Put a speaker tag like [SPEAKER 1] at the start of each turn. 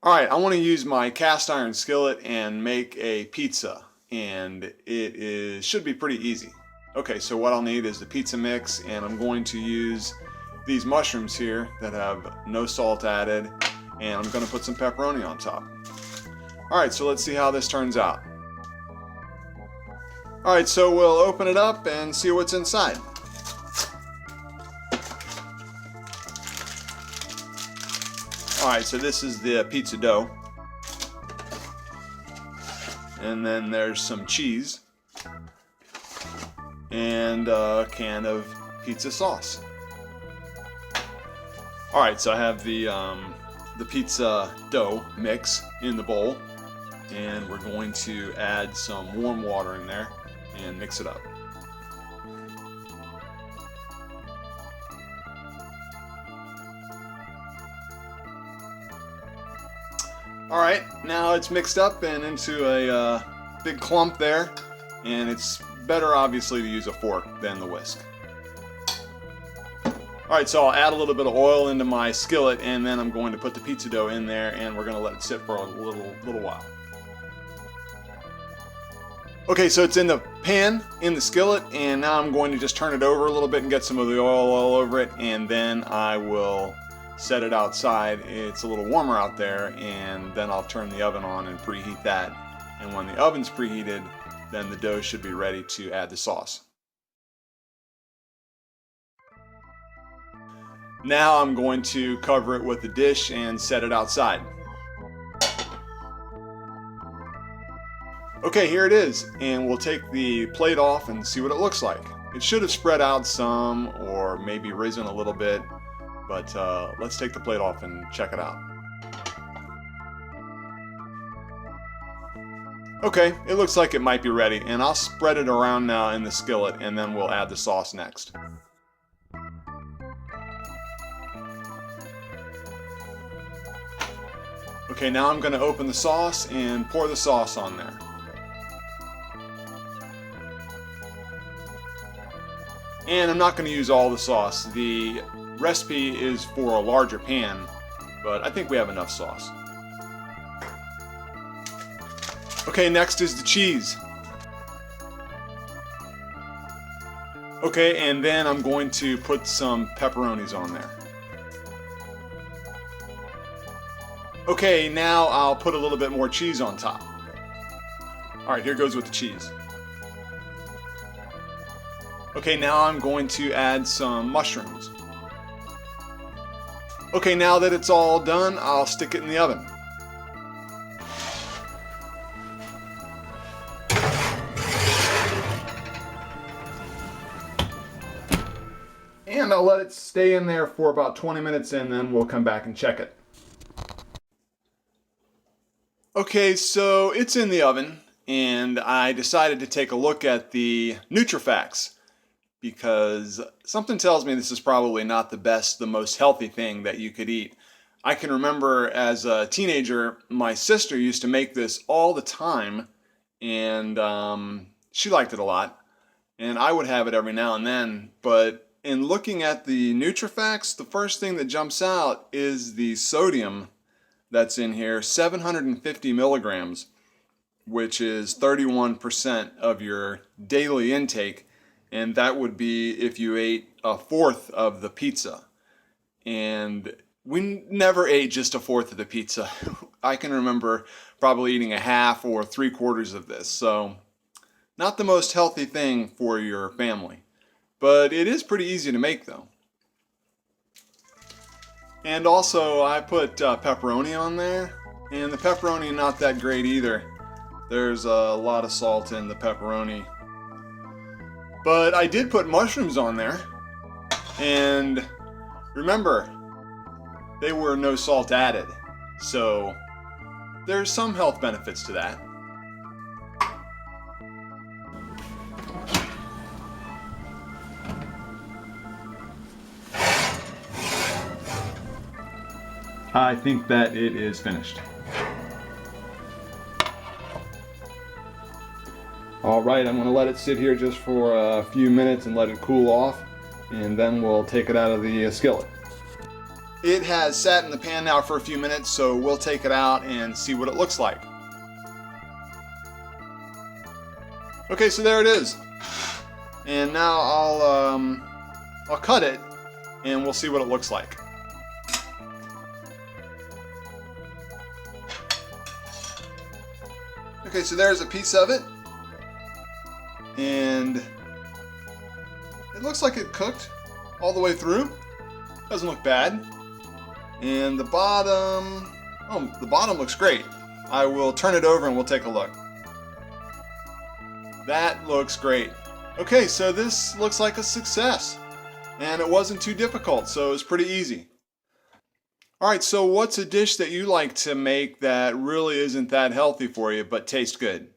[SPEAKER 1] Alright, I want to use my cast iron skillet and make a pizza, and should be pretty easy. Okay, so what I'll need is the pizza mix, and I'm going to use these mushrooms here that have no salt added, and I'm going to put some pepperoni on top. Alright, so let's see how this turns out. Alright, so we'll open it up and see what's inside. Alright, so this is the pizza dough. And then there's some cheese. And a can of pizza sauce. Alright, so I have the pizza dough mix in the bowl. And we're going to add some warm water in there and mix it up. Alright, now it's mixed up and into a big clump there, and it's better obviously to use a fork than the whisk. Alright, so I'll add a little bit of oil into my skillet, and then I'm going to put the pizza dough in there, and we're going to let it sit for a little while. Okay, so it's in the pan, in the skillet, and now I'm going to just turn it over a little bit and get some of the oil all over it, and then I will set it outside. It's a little warmer out there, and then I'll turn the oven on and preheat that. And when the oven's preheated, then the dough should be ready to add the sauce. Now I'm going to cover it with a dish and set it outside. Okay, here it is, and we'll take the plate off and see what it looks like. It should have spread out some or maybe risen a little bit, but let's take the plate off and check it out. Okay, it looks like it might be ready, and I'll spread it around now in the skillet, and then we'll add the sauce next. Okay, now I'm going to open the sauce and pour the sauce on there. And I'm not going to use all the sauce. The recipe is for a larger pan, but I think we have enough sauce. Okay, next is the cheese. Okay, and then I'm going to put some pepperonis on there. Okay, now I'll put a little bit more cheese on top. Alright, here goes with the cheese. Okay, now I'm going to add some mushrooms. Okay, now that it's all done, I'll stick it in the oven. And I'll let it stay in there for about 20 minutes, and then we'll come back and check it. Okay, so it's in the oven, and I decided to take a look at the Nutrifacts, because something tells me this is probably not the most healthy thing that you could eat. I can remember as a teenager, my sister used to make this all the time, and she liked it a lot, and I would have it every now and then. But in looking at the Nutrifacts, the first thing that jumps out is the sodium that's in here, 750 milligrams, which is 31% of your daily intake. And that would be if you ate a fourth of the pizza. And we never ate just a fourth of the pizza. I can remember probably eating a half or 3/4 of this. So not the most healthy thing for your family. But it is pretty easy to make though. And also I put pepperoni on there. And the pepperoni not that great either. There's a lot of salt in the pepperoni. But I did put mushrooms on there, and remember, they were no salt added, so there's some health benefits to that. I think that it is finished. Alright, I'm going to let it sit here just for a few minutes and let it cool off, and then we'll take it out of the skillet. It has sat in the pan now for a few minutes, so we'll take it out and see what it looks like. Okay, so there it is. And now I'll cut it and we'll see what it looks like. Okay, so there's a piece of it. And it looks like it cooked all the way through. Doesn't look bad. And the bottom, oh, the bottom looks great. I will turn it over and we'll take a look. That looks great. Okay, so this looks like a success. And it wasn't too difficult, so it was pretty easy. Alright, so what's a dish that you like to make that really isn't that healthy for you but tastes good?